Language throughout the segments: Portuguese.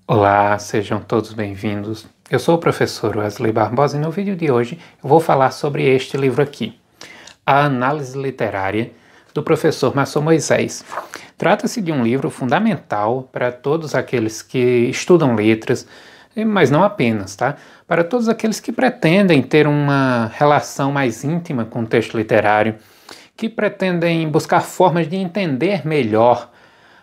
Olá, sejam todos bem-vindos. Eu sou o professor Wesley Barbosa e no vídeo de hoje eu vou falar sobre este livro aqui, A Análise Literária, do professor Marçom Moisés. Trata-se de um livro fundamental para todos aqueles que estudam letras, mas não apenas, tá? Para todos aqueles que pretendem ter uma relação mais íntima com o texto literário, que pretendem buscar formas de entender melhor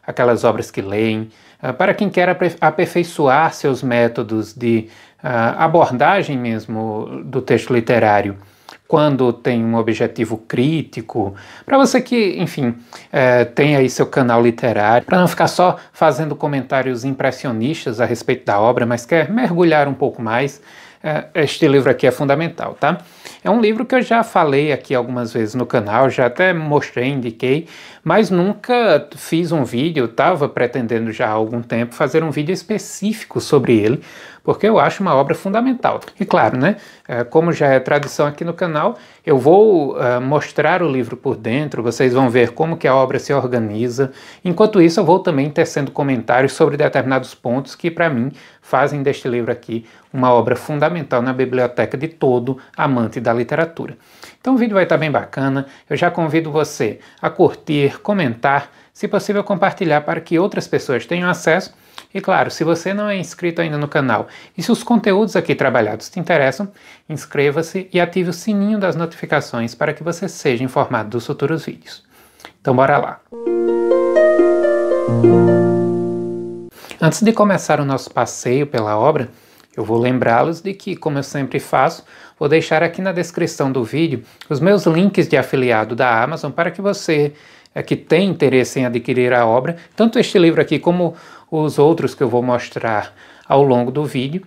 aquelas obras que leem, para quem quer aperfeiçoar seus métodos de abordagem mesmo do texto literário, quando tem um objetivo crítico, para você que, enfim, tem aí seu canal literário, para não ficar só fazendo comentários impressionistas a respeito da obra, mas quer mergulhar um pouco mais, este livro aqui é fundamental, tá? É um livro que eu já falei aqui algumas vezes no canal, já até mostrei, indiquei, mas nunca fiz um vídeo. Estava pretendendo já há algum tempo fazer um vídeo específico sobre ele, porque eu acho uma obra fundamental. E claro, né, como já é tradição aqui no canal, eu vou mostrar o livro por dentro, vocês vão ver como que a obra se organiza. Enquanto isso, eu vou também tecendo comentários sobre determinados pontos que, para mim, fazem deste livro aqui uma obra fundamental na biblioteca de todo amante da literatura. Então o vídeo vai estar bem bacana, eu já convido você a curtir, comentar, se possível compartilhar para que outras pessoas tenham acesso. E claro, se você não é inscrito ainda no canal e se os conteúdos aqui trabalhados te interessam, inscreva-se e ative o sininho das notificações para que você seja informado dos futuros vídeos. Então bora lá! Antes de começar o nosso passeio pela obra, eu vou lembrá-los de que, como eu sempre faço, vou deixar aqui na descrição do vídeo os meus links de afiliado da Amazon para que você que tem interesse em adquirir a obra, tanto este livro aqui como os outros que eu vou mostrar ao longo do vídeo,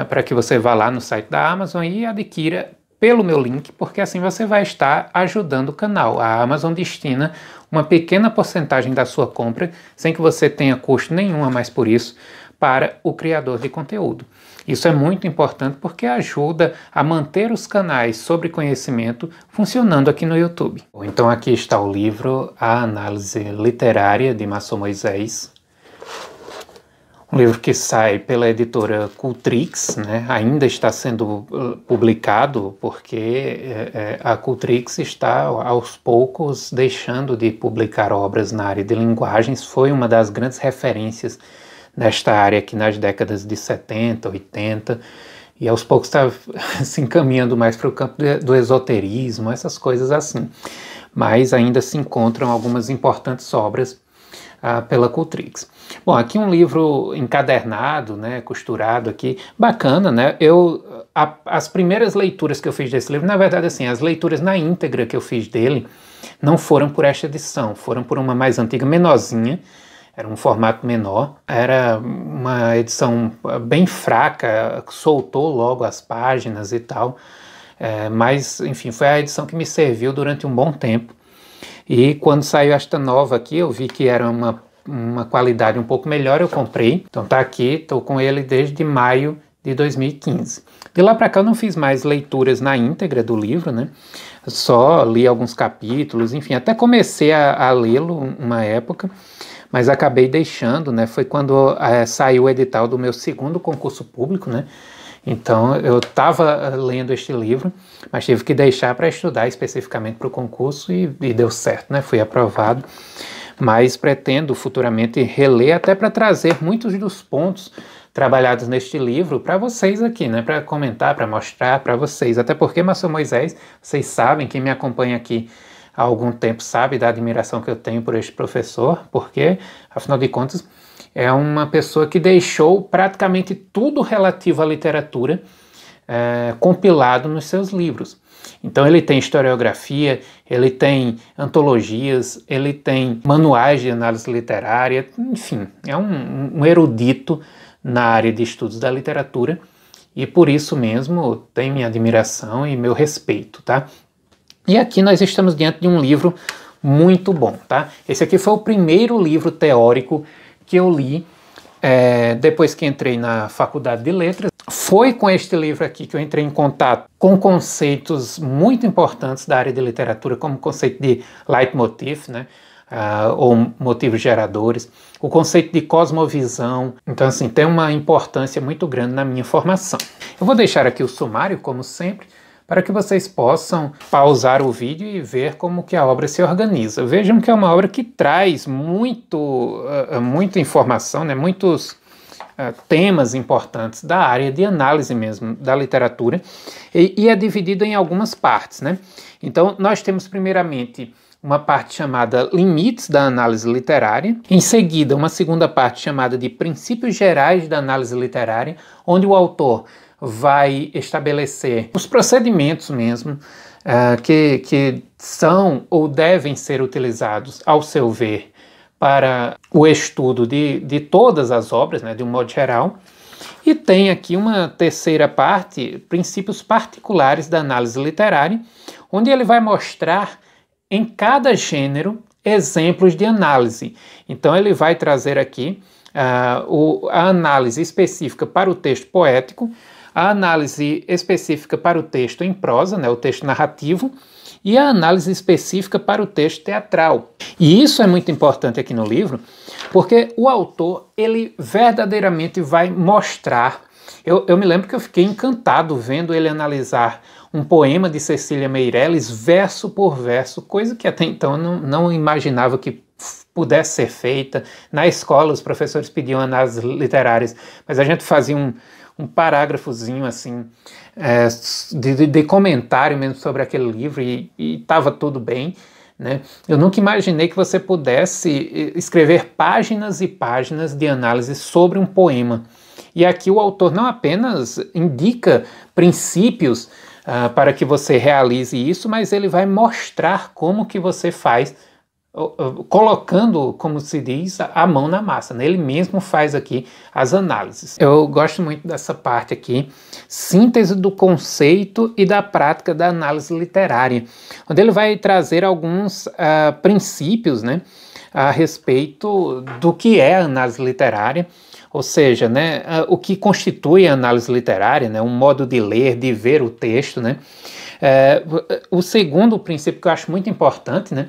para que você vá lá no site da Amazon e adquira pelo meu link, porque assim você vai estar ajudando o canal. A Amazon destina uma pequena porcentagem da sua compra, sem que você tenha custo nenhum a mais por isso, para o criador de conteúdo. Isso é muito importante porque ajuda a manter os canais sobre conhecimento funcionando aqui no YouTube. Então aqui está o livro A Análise Literária, de Marçom Moisés. Um livro que sai pela editora Cultrix, né? Ainda está sendo publicado porque a Cultrix está aos poucos deixando de publicar obras na área de linguagens. Foi uma das grandes referências nesta área aqui nas décadas de 70, 80, e aos poucos está se encaminhando mais para o campo do esoterismo, essas coisas assim. Mas ainda se encontram algumas importantes obras pela Cultrix. Bom, aqui um livro encadernado, né, costurado aqui, bacana, né? As primeiras leituras que eu fiz desse livro, na verdade, assim, as leituras na íntegra que eu fiz dele não foram por esta edição, foram por uma mais antiga, menorzinha. Era um formato menor, era uma edição bem fraca, soltou logo as páginas e tal, mas enfim, foi a edição que me serviu durante um bom tempo. E quando saiu esta nova aqui, eu vi que era uma qualidade um pouco melhor, eu comprei. Então tá aqui, estou com ele desde maio de 2015. De lá para cá eu não fiz mais leituras na íntegra do livro, né? Só li alguns capítulos, enfim, até comecei a lê-lo uma época, mas acabei deixando, né? Foi quando saiu o edital do meu segundo concurso público, né? Então eu estava lendo este livro, mas tive que deixar para estudar especificamente para o concurso e deu certo, né? Fui aprovado, mas pretendo futuramente reler até para trazer muitos dos pontos trabalhados neste livro para vocês aqui, né? Para comentar, para mostrar para vocês, até porque Marçom Moisés, vocês sabem, quem me acompanha aqui há algum tempo sabe da admiração que eu tenho por este professor, porque, afinal de contas, é uma pessoa que deixou praticamente tudo relativo à literatura compilado nos seus livros. Então ele tem historiografia, ele tem antologias, ele tem manuais de análise literária, enfim, é um erudito na área de estudos da literatura e por isso mesmo tem minha admiração e meu respeito, tá? E aqui nós estamos diante de um livro muito bom, tá? Esse aqui foi o primeiro livro teórico que eu li depois que entrei na Faculdade de Letras. Foi com este livro aqui que eu entrei em contato com conceitos muito importantes da área de literatura, como o conceito de leitmotiv, né? ou motivos geradores, o conceito de cosmovisão. Então, assim, tem uma importância muito grande na minha formação. Eu vou deixar aqui o sumário, como sempre, para que vocês possam pausar o vídeo e ver como que a obra se organiza. Vejam que é uma obra que traz muita informação, né, muitos temas importantes da área de análise mesmo da literatura, e é dividido em algumas partes, né? Então, nós temos primeiramente uma parte chamada Limites da Análise Literária, em seguida uma segunda parte chamada de Princípios Gerais da Análise Literária, onde o autor vai estabelecer os procedimentos mesmo que são ou devem ser utilizados, ao seu ver, para o estudo de todas as obras, né, de um modo geral. E tem aqui uma terceira parte, Princípios Particulares da Análise Literária, onde ele vai mostrar em cada gênero exemplos de análise. Então ele vai trazer aqui a análise específica para o texto poético, a análise específica para o texto em prosa, né, o texto narrativo, e a análise específica para o texto teatral. E isso é muito importante aqui no livro, porque o autor, ele verdadeiramente vai mostrar. Eu me lembro que eu fiquei encantado vendo ele analisar um poema de Cecília Meirelles, verso por verso, coisa que até então eu não imaginava que pudesse ser feita. Na escola, os professores pediam análises literárias, mas a gente fazia um parágrafozinho assim, de comentário mesmo sobre aquele livro, e estava tudo bem, né? Eu nunca imaginei que você pudesse escrever páginas e páginas de análise sobre um poema. E aqui o autor não apenas indica princípios para que você realize isso, mas ele vai mostrar como que você faz, colocando, como se diz, a mão na massa, né? Ele mesmo faz aqui as análises. Eu gosto muito dessa parte aqui, síntese do conceito e da prática da análise literária, onde ele vai trazer alguns princípios, né, a respeito do que é a análise literária, ou seja, né, o que constitui a análise literária, né, um modo de ler, de ver o texto, né. O segundo princípio que eu acho muito importante, né,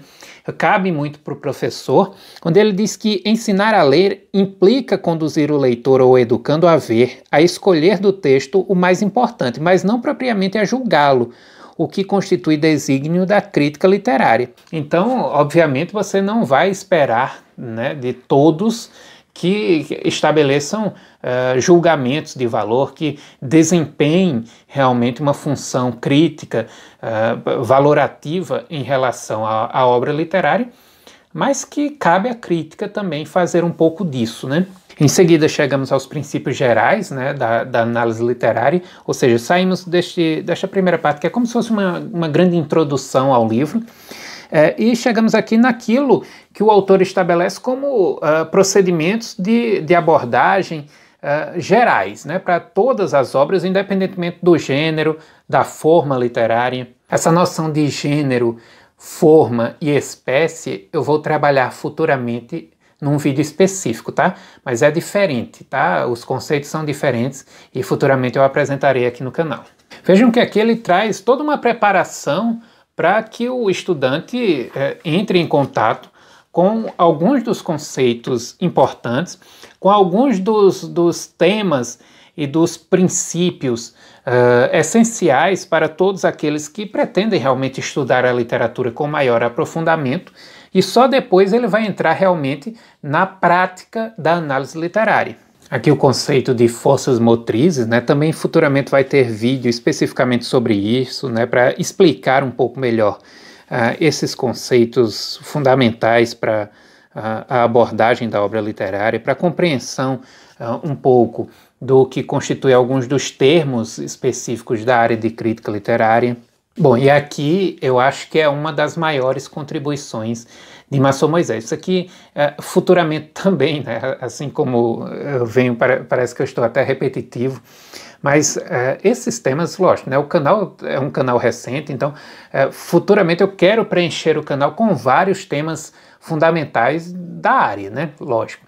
cabe muito para o professor, onde ele diz que ensinar a ler implica conduzir o leitor ou o educando a ver, a escolher do texto o mais importante, mas não propriamente a julgá-lo, o que constitui desígnio da crítica literária. Então, obviamente, você não vai esperar, né, de todos que estabeleçam julgamentos de valor, que desempenhem realmente uma função crítica, valorativa em relação à obra literária, mas que cabe à crítica também fazer um pouco disso, né? Em seguida chegamos aos princípios gerais, né, da análise literária, ou seja, saímos desta primeira parte, que é como se fosse uma grande introdução ao livro, e chegamos aqui naquilo que o autor estabelece como procedimentos de abordagem gerais, né, para todas as obras, independentemente do gênero, da forma literária. Essa noção de gênero, forma e espécie eu vou trabalhar futuramente num vídeo específico, tá? Mas é diferente, tá? Os conceitos são diferentes e futuramente eu apresentarei aqui no canal. Vejam que aqui ele traz toda uma preparação para que o estudante entre em contato com alguns dos conceitos importantes, com alguns dos temas e dos princípios essenciais para todos aqueles que pretendem realmente estudar a literatura com maior aprofundamento, e só depois ele vai entrar realmente na prática da análise literária. Aqui o conceito de forças motrizes, né, também futuramente vai ter vídeo especificamente sobre isso, né, para explicar um pouco melhor esses conceitos fundamentais para a abordagem da obra literária, para a compreensão um pouco do que constitui alguns dos termos específicos da área de crítica literária. Bom, e aqui eu acho que é uma das maiores contribuições de Marçom Moisés. Isso aqui futuramente também, né, assim como eu venho, parece que eu estou até repetitivo, mas esses temas, lógico, né, o canal é um canal recente, então futuramente eu quero preencher o canal com vários temas fundamentais da área, né, lógico.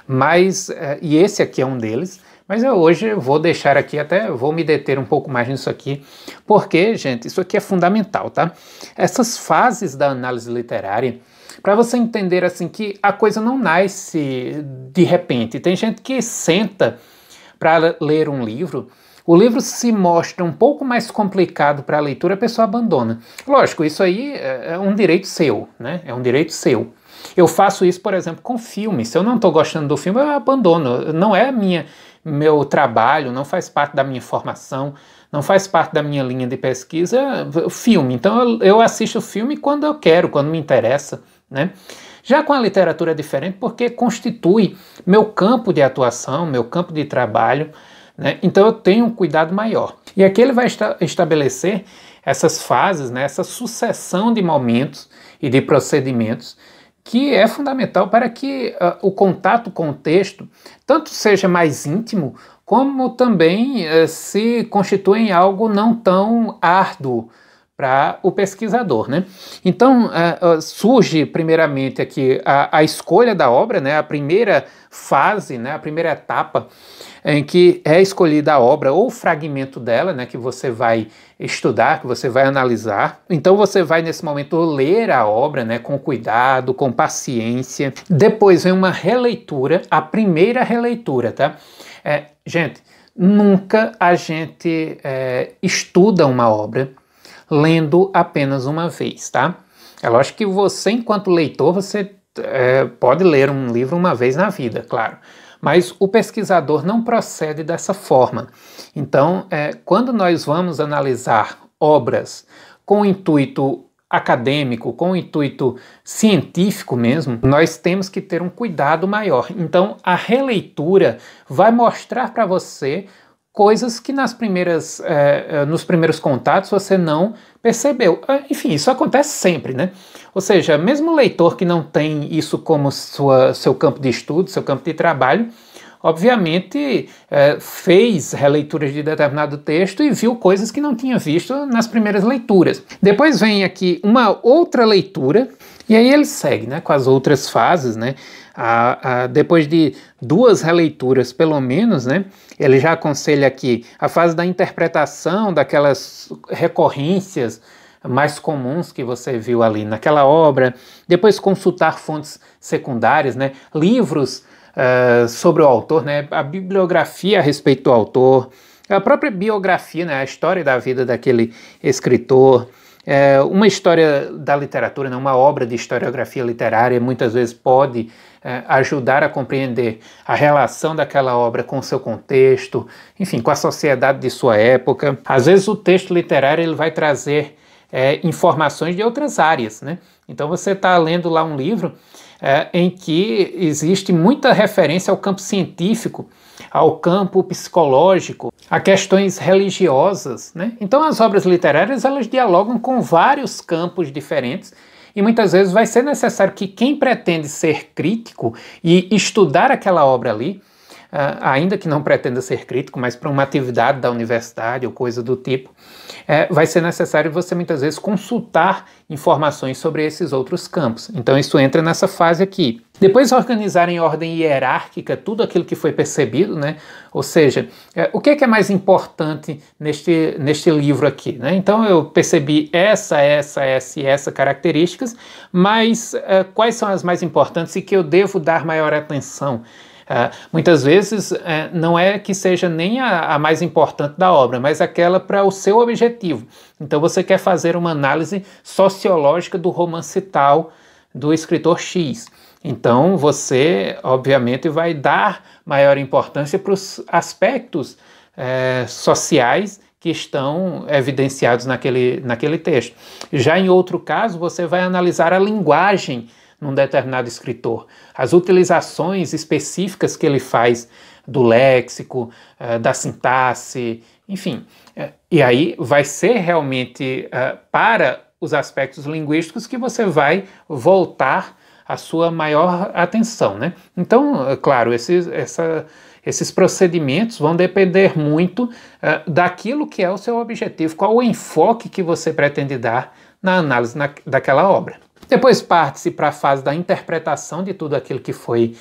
Mas, e esse aqui é um deles, mas eu hoje vou deixar aqui, até vou me deter um pouco mais nisso aqui, porque, gente, isso aqui é fundamental, tá? Essas fases da análise literária, para você entender assim que a coisa não nasce de repente. Tem gente que senta para ler um livro, o livro se mostra um pouco mais complicado para a leitura, a pessoa abandona. Lógico, isso aí é um direito seu, né? É um direito seu. Eu faço isso, por exemplo, com filme. Se eu não estou gostando do filme, eu abandono. Não é meu trabalho, não faz parte da minha formação, não faz parte da minha linha de pesquisa, filme. Então eu assisto o filme quando eu quero, quando me interessa, né? Já com a literatura é diferente porque constitui meu campo de atuação, meu campo de trabalho, né? Então eu tenho um cuidado maior. E aqui ele vai estabelecer essas fases, né? Essa sucessão de momentos e de procedimentos que é fundamental para que o contato com o texto tanto seja mais íntimo, como também se constitua em algo não tão árduo para o pesquisador, né? Então surge primeiramente aqui a escolha da obra, né? A primeira fase, né? A primeira etapa em que é escolhida a obra ou o fragmento dela, né? Que você vai estudar, que você vai analisar. Então você vai nesse momento ler a obra, né? Com cuidado, com paciência. Depois vem uma releitura, a primeira releitura, tá? Gente, nunca a gente estuda uma obra lendo apenas uma vez, tá? É lógico que você, enquanto leitor, você pode ler um livro uma vez na vida, claro. Mas o pesquisador não procede dessa forma. Então, quando nós vamos analisar obras com o intuito acadêmico, com o intuito científico mesmo, nós temos que ter um cuidado maior. Então, a releitura vai mostrar para você coisas que nos primeiros contatos você não percebeu. Enfim, isso acontece sempre, né? Ou seja, mesmo o leitor que não tem isso como seu campo de estudo, seu campo de trabalho, obviamente fez releituras de determinado texto e viu coisas que não tinha visto nas primeiras leituras. Depois vem aqui uma outra leitura, e aí ele segue, né, com as outras fases, né? Depois de 2 releituras, pelo menos, né, ele já aconselha aqui a fase da interpretação daquelas recorrências mais comuns que você viu ali naquela obra, depois consultar fontes secundárias, né, livros sobre o autor, né, a bibliografia a respeito do autor, a própria biografia, né, a história da vida daquele escritor, uma história da literatura, né, uma obra de historiografia literária muitas vezes pode ajudar a compreender a relação daquela obra com o seu contexto, enfim, com a sociedade de sua época. Às vezes o texto literário ele vai trazer informações de outras áreas, né? Então você está lendo lá um livro em que existe muita referência ao campo científico, ao campo psicológico, a questões religiosas, né? Então as obras literárias elas dialogam com vários campos diferentes e muitas vezes vai ser necessário que quem pretende ser crítico e estudar aquela obra ali, ainda que não pretenda ser crítico, mas para uma atividade da universidade ou coisa do tipo, vai ser necessário você muitas vezes consultar informações sobre esses outros campos. Então isso entra nessa fase aqui. Depois organizar em ordem hierárquica tudo aquilo que foi percebido, né? Ou seja, o que é mais importante neste livro aqui, né? Então eu percebi essa e essa características, mas quais são as mais importantes e que eu devo dar maior atenção? Muitas vezes não é que seja nem a mais importante da obra, mas aquela para o seu objetivo. Então você quer fazer uma análise sociológica do romance tal do escritor X. Então você, obviamente, vai dar maior importância para os aspectos sociais que estão evidenciados naquele texto. Já em outro caso, você vai analisar a linguagem num determinado escritor, as utilizações específicas que ele faz do léxico, da sintaxe, enfim. E aí vai ser realmente para os aspectos linguísticos que você vai voltar a sua maior atenção, né? Então, claro, esses procedimentos vão depender muito daquilo que é o seu objetivo, qual o enfoque que você pretende dar na análise daquela obra. Depois parte-se para a fase da interpretação de tudo aquilo que foi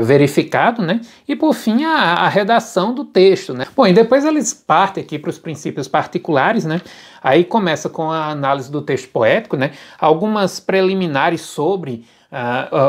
verificado, né? E por fim a redação do texto, né? Bom, e depois eles partem aqui para os princípios particulares, né? Aí começa com a análise do texto poético, né? Algumas preliminares sobre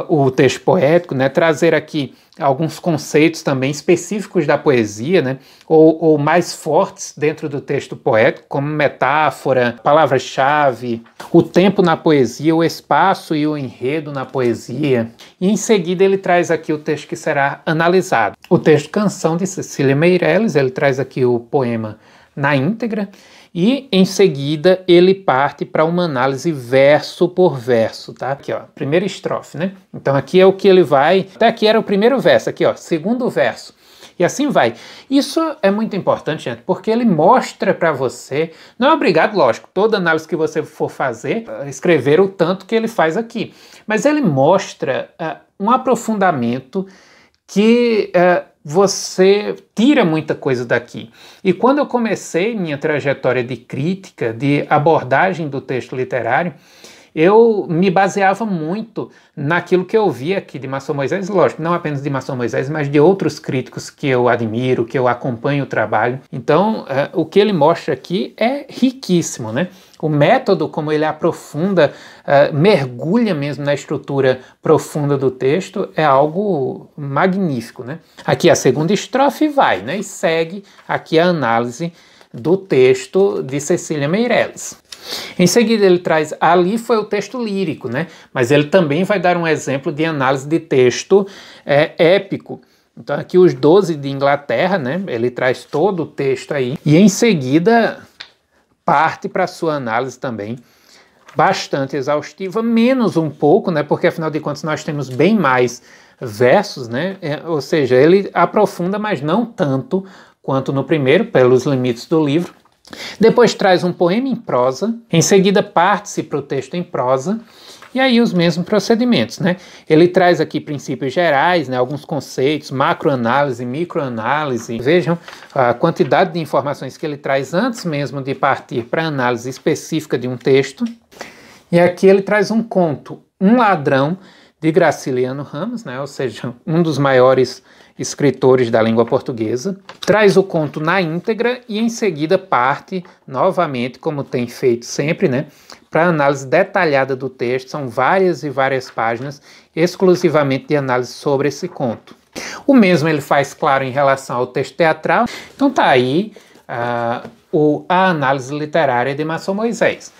o texto poético, né? Trazer aqui alguns conceitos também específicos da poesia, né? Ou mais fortes dentro do texto poético, como metáfora, palavras-chave, o tempo na poesia, o espaço e o enredo na poesia. E em seguida ele traz aqui o texto que será analisado. O texto Canção de Cecília Meirelles, ele traz aqui o poema na íntegra, e em seguida ele parte para uma análise verso por verso, tá? Aqui, ó, primeira estrofe, né? Então aqui é o que ele vai... Até aqui era o primeiro verso, aqui, ó, segundo verso. E assim vai. Isso é muito importante, gente, porque ele mostra para você... Não é obrigado, lógico, toda análise que você for fazer, escrever o tanto que ele faz aqui. Mas ele mostra um aprofundamento que... você tira muita coisa daqui. E quando eu comecei minha trajetória de crítica, de abordagem do texto literário, eu me baseava muito naquilo que eu vi aqui de Marçal Moisés, lógico, não apenas de Marçal Moisés, mas de outros críticos que eu admiro, que eu acompanho o trabalho. Então, o que ele mostra aqui é riquíssimo, né? O método como ele aprofunda, mergulha mesmo na estrutura profunda do texto, é algo magnífico, né? Aqui a segunda estrofe vai, né? E segue aqui a análise do texto de Cecília Meirelles. Em seguida ele traz, ali foi o texto lírico, né? Mas ele também vai dar um exemplo de análise de texto épico. Então aqui os 12 de Inglaterra, né? Ele traz todo o texto aí. E em seguida parte para a sua análise também, bastante exaustiva, menos um pouco, né? Porque afinal de contas nós temos bem mais versos, né? Ou seja, ele aprofunda, mas não tanto quanto no primeiro, pelos limites do livro. Depois traz um poema em prosa, em seguida parte-se para o texto em prosa, e aí os mesmos procedimentos, né? Ele traz aqui princípios gerais, né? Alguns conceitos, macroanálise, microanálise. Vejam a quantidade de informações que ele traz antes mesmo de partir para a análise específica de um texto. E aqui ele traz um conto, Um Ladrão, de Graciliano Ramos, né? Ou seja, um dos maiores escritores da língua portuguesa, traz o conto na íntegra e em seguida parte novamente, como tem feito sempre, né, para análise detalhada do texto. São várias e várias páginas exclusivamente de análise sobre esse conto. O mesmo ele faz, claro, em relação ao texto teatral. Então tá aí a análise literária de Marçal Moisés.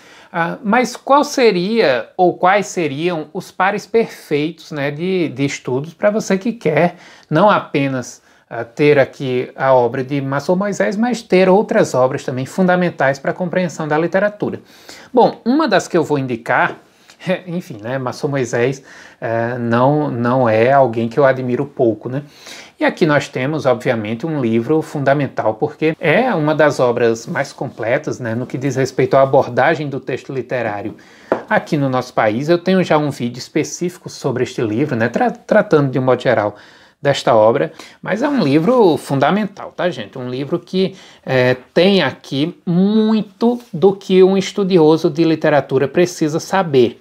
Mas qual seria ou quais seriam os pares perfeitos, né, de estudos para você que quer não apenas ter aqui a obra de Marçal Moisés, mas ter outras obras também fundamentais para a compreensão da literatura? Bom, uma das que eu vou indicar, enfim, né, Marçal Moisés não é alguém que eu admiro pouco, né? E aqui nós temos, obviamente, um livro fundamental, porque é uma das obras mais completas, né, no que diz respeito à abordagem do texto literário aqui no nosso país. Eu tenho já um vídeo específico sobre este livro, né, tratando de um modo geral desta obra, mas é um livro fundamental, tá, gente? Um livro que tem aqui muito do que um estudioso de literatura precisa saber.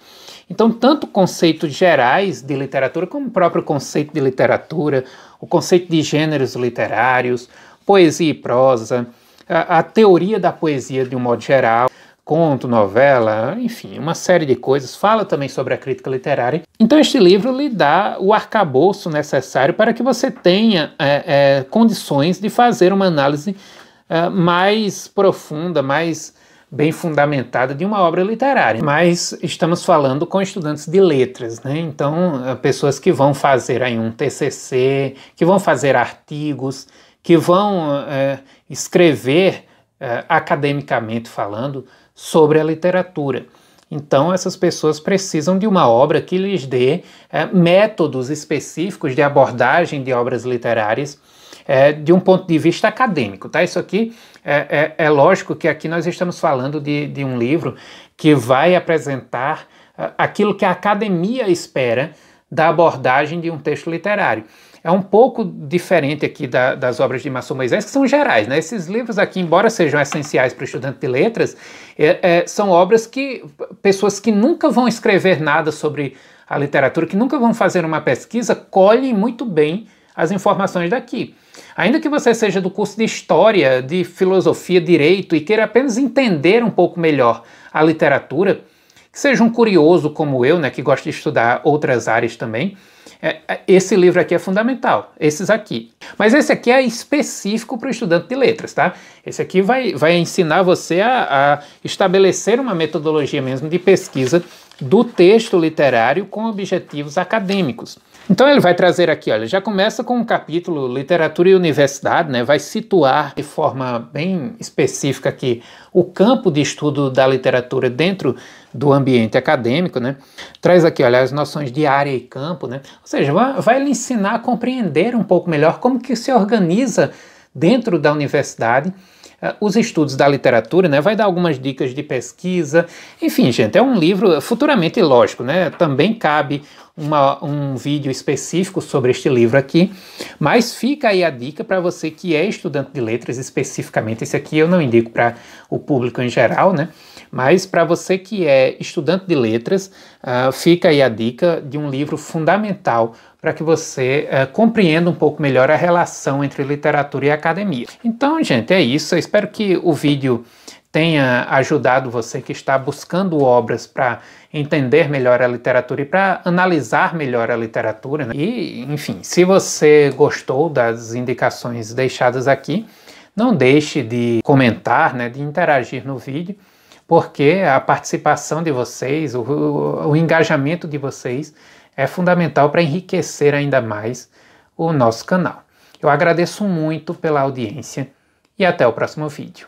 Então, tanto conceitos gerais de literatura, como o próprio conceito de literatura, o conceito de gêneros literários, poesia e prosa, a teoria da poesia de um modo geral, conto, novela, enfim, uma série de coisas. Fala também sobre a crítica literária. Então, este livro lhe dá o arcabouço necessário para que você tenha condições de fazer uma análise mais profunda, mais bem fundamentada de uma obra literária. Mas estamos falando com estudantes de letras, né? Então, pessoas que vão fazer aí um TCC, que vão fazer artigos, que vão escrever academicamente falando sobre a literatura. Então, essas pessoas precisam de uma obra que lhes dê métodos específicos de abordagem de obras literárias de um ponto de vista acadêmico, tá? Isso aqui é lógico que aqui nós estamos falando de um livro que vai apresentar aquilo que a academia espera da abordagem de um texto literário. é um pouco diferente aqui das obras de Márcio Moisés, que são gerais, né? Esses livros aqui, embora sejam essenciais para o estudante de letras, são obras que pessoas que nunca vão escrever nada sobre a literatura, que nunca vão fazer uma pesquisa, colhem muito bem as informações daqui. Ainda que você seja do curso de História, de Filosofia, Direito e queira apenas entender um pouco melhor a literatura, que seja um curioso como eu, né, que gosta de estudar outras áreas também, esse livro aqui é fundamental, esses aqui. Mas esse aqui é específico para o estudante de letras, tá? Esse aqui vai ensinar você a estabelecer uma metodologia mesmo de pesquisa do texto literário com objetivos acadêmicos. Então ele vai trazer aqui, olha, já começa com um capítulo Literatura e Universidade, né? Vai situar de forma bem específica aqui o campo de estudo da literatura dentro do ambiente acadêmico, né? Traz aqui, olha, as noções de área e campo, né? Ou seja, vai lhe ensinar a compreender um pouco melhor como que se organiza dentro da universidade os estudos da literatura, né? Vai dar algumas dicas de pesquisa. Enfim, gente, é um livro futuramente, lógico, né? Também cabe um vídeo específico sobre este livro aqui, mas fica aí a dica para você que é estudante de letras especificamente. Esse aqui eu não indico para o público em geral, né? Mas para você que é estudante de letras, fica aí a dica de um livro fundamental para que você compreenda um pouco melhor a relação entre literatura e academia. Então, gente, é isso. Eu espero que o vídeo tenha ajudado você que está buscando obras para entender melhor a literatura e para analisar melhor a literatura, né? E, enfim, se você gostou das indicações deixadas aqui, não deixe de comentar, né, de interagir no vídeo, porque a participação de vocês, o engajamento de vocês é fundamental para enriquecer ainda mais o nosso canal. Eu agradeço muito pela audiência e até o próximo vídeo.